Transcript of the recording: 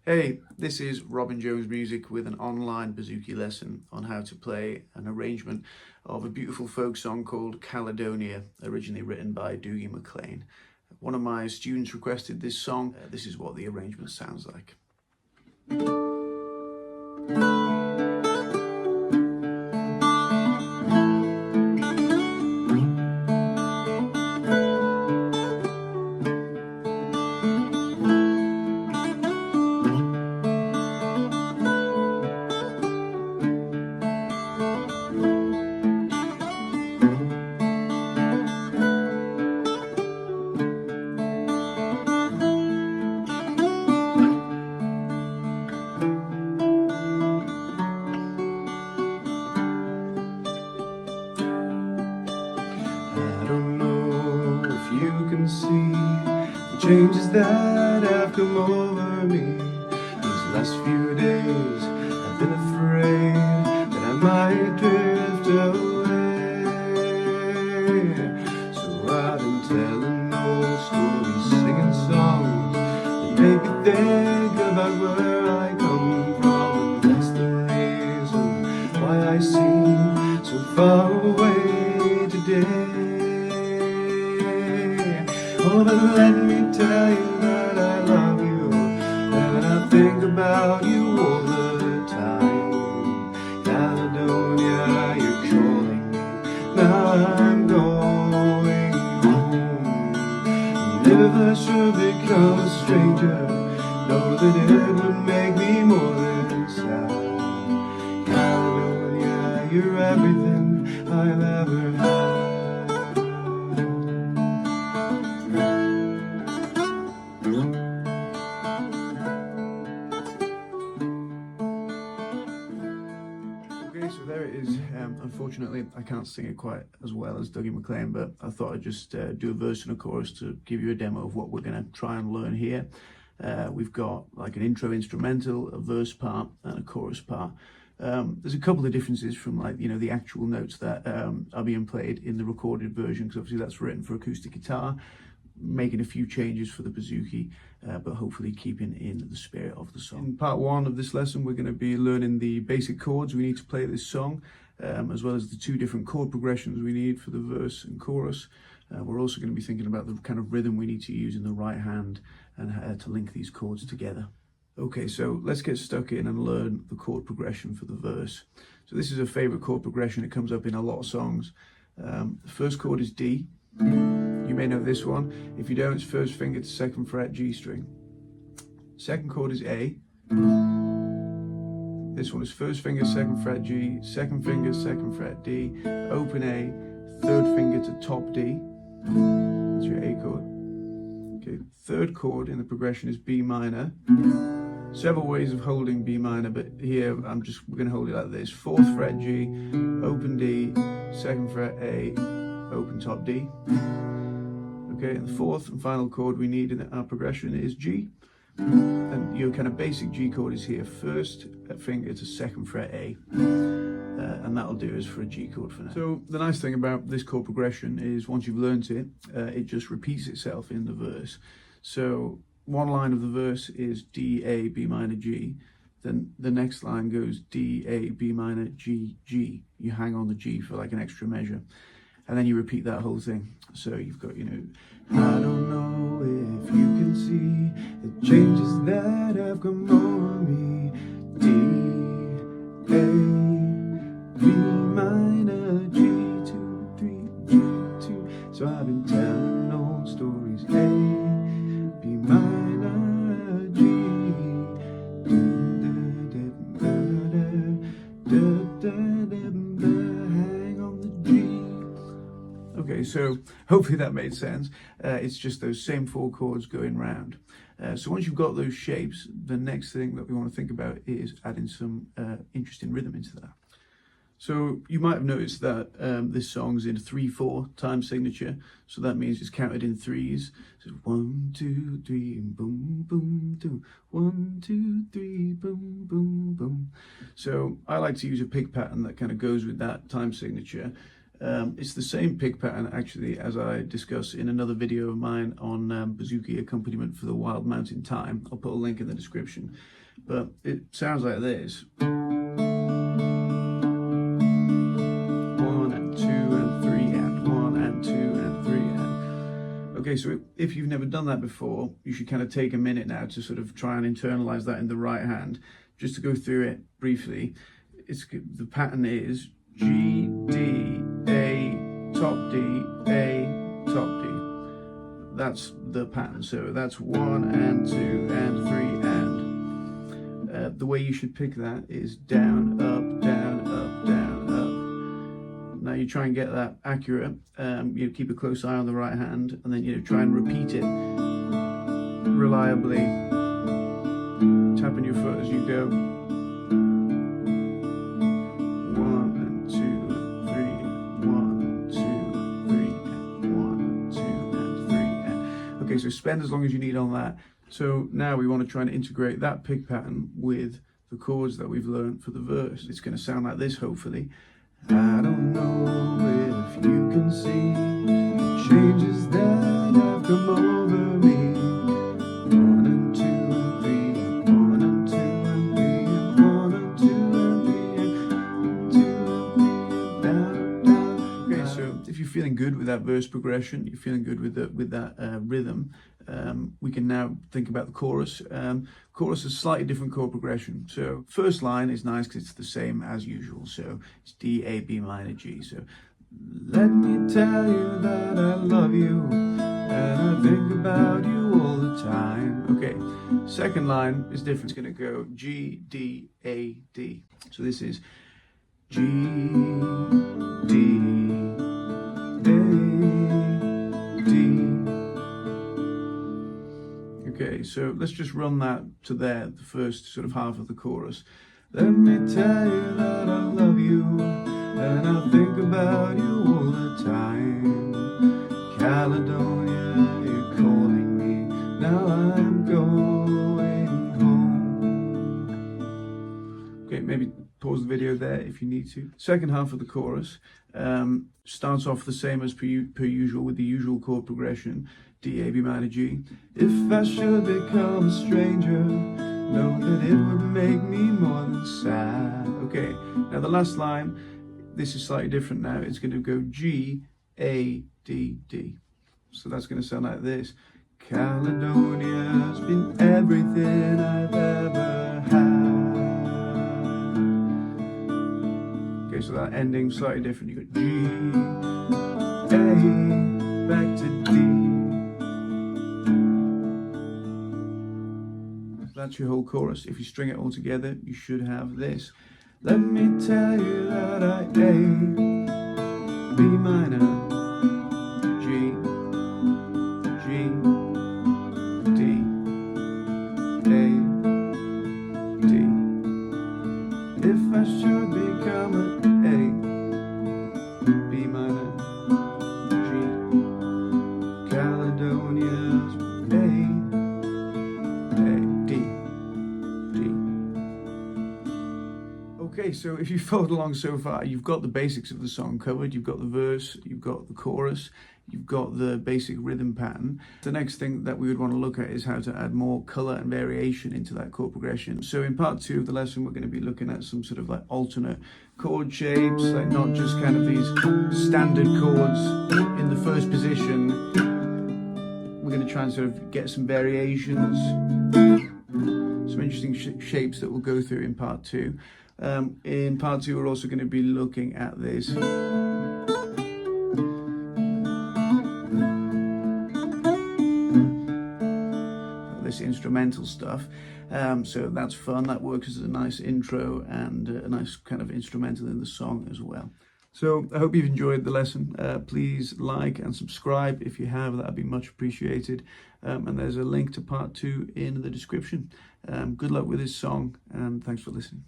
Hey, this is Robin Jones Music with an online Bouzouki lesson on how to play an arrangement of a beautiful folk song called Caledonia, originally written by Dougie MacLean. One of my students requested this song. This is what the arrangement sounds like. I don't know if you can see the changes that have come over me. These last few days I've been afraid that I might drift away. So I've been telling old stories, singing songs that make me think about where I come from. And that's the reason why I seem so far away today. Oh, but let me tell you that I love you, and I think about you all the time. Caledonia, you're calling me, now I'm going home. And if I should become a stranger, know that it would make me more than sad. Caledonia, you're everything I've ever had. Okay, so there it is. Unfortunately, I can't sing it quite as well as Dougie MacLean, but I thought I'd just do a verse and a chorus to give you a demo of what we're going to try and learn here. We've got like an intro instrumental, a verse part, and a chorus part. There's a couple of differences from the actual notes that are being played in the recorded version, because obviously that's written for acoustic guitar, making a few changes for the bouzouki, but hopefully keeping in the spirit of the song. In part one of this lesson, we're going to be learning the basic chords we need to play this song, as well as the two different chord progressions we need for the verse and chorus. We're also going to be thinking about the kind of rhythm we need to use in the right hand and how to link these chords together. Okay, so let's get stuck in and learn the chord progression for the verse. So this is a favorite chord progression. It comes up in a lot of songs. The first chord is D. You may know this one. If you don't, it's first finger to second fret G string. Second chord is A. This one is first finger, second fret G, second finger, second fret D, open A, third finger to top D. That's your A chord. Okay, third chord in the progression is B minor. Several ways of holding B minor, but here we're going to hold it like this. Fourth fret G, open D, second fret A, open top D. Okay, and the fourth and final chord we need in our progression is G. And your kind of basic G chord is here, first finger to second fret A. And that'll do us for a G chord for now. So the nice thing about this chord progression is once you've learnt it, it just repeats itself in the verse. So one line of the verse is D, A, B minor, G. Then the next line goes D, A, B minor, G, G. You hang on the G for like an extra measure. And then you repeat that whole thing. So you've got, I don't know if you can see the changes that have come over me. D, A, B minor, G, 2, 3, G, 2. So I've been telling old stories. A, B minor, G, hang on the G. Okay, so hopefully that made sense. It's just those same four chords going round. So once you've got those shapes, the next thing that we want to think about is adding some interesting rhythm into that. So you might have noticed that this song's in 3/4 time signature. So that means it's counted in threes. So 1, 2, 3, boom, boom, 2. 1, 2, 3, boom, boom, boom. So I like to use a pick pattern that kind of goes with that time signature. It's the same pick pattern actually as I discuss in another video of mine on Bouzouki accompaniment for the Wild Mountain Time. I'll put a link in the description. But it sounds like this. 1 and 2 and 3 and 1 and 2 and 3 and... Okay, so if you've never done that before, you should kind of take a minute now to sort of try and internalize that in the right hand. Just to go through it briefly, the pattern is G, D, A, top D, A, top D. That's the pattern. So that's 1 and 2 and 3 and. The way you should pick that is down, up, down, up, down, up. Now you try and get that accurate. You keep a close eye on the right hand, and then try and repeat it reliably, tapping your foot as you go. 1 and 2 and 3, 1, 2 and 3, 1, 2 and 3. Okay, so spend as long as you need on that. So now we want to try and integrate that pick pattern with the chords that we've learned for the verse. It's going to sound like this, hopefully. I don't know if you can see the changes that have come over me. 1 and 2 and 3, 1 and 2 and 3, 1 and 2 and 3, 2 and 3, okay, so if you're feeling good with that verse progression, you're feeling good with that rhythm, we can now think about the chorus. Chorus is a slightly different chord progression. So first line is nice because it's the same as usual. So it's D, A, B minor, G. So let me tell you that I love you and I think about you all the time. Okay, second line is different. It's going to go G, D, A, D. So this is G, D, A, D. Okay, so let's just run that to there, the first sort of half of the chorus. Let me tell you that I love you and I think about you all the time. Caledonia, you're calling me, now I'm going home. Okay, maybe pause the video there if you need to. Second half of the chorus starts off the same as per usual with the usual chord progression. D, A, B minor, G. If I should become a stranger, know that it would make me more than sad. Okay, now the last line, this is slightly different now. It's going to go G, A, D, D. So that's going to sound like this. Caledonia's been everything I've ever had. Okay, so that ending slightly different. You got G, A, back to D. That's your whole chorus. If you string it all together, you should have this. Let me tell you that I A, B minor, G, G, D, A, D. If I should become an A, B minor, G, Caledonia's A, Okay, so if you followed along so far, you've got the basics of the song covered. You've got the verse, you've got the chorus, you've got the basic rhythm pattern. The next thing that we would want to look at is how to add more color and variation into that chord progression. So in part 2 of the lesson, we're going to be looking at some sort of like alternate chord shapes, like not just kind of these standard chords in the first position. We're going to try and sort of get some variations, some interesting shapes that we'll go through in part 2. In part 2, we're also going to be looking at this. This instrumental stuff. So that's fun. That works as a nice intro and a nice kind of instrumental in the song as well. So I hope you've enjoyed the lesson. Please like and subscribe if you have. That'd be much appreciated. And there's a link to part 2 in the description. Good luck with this song and thanks for listening.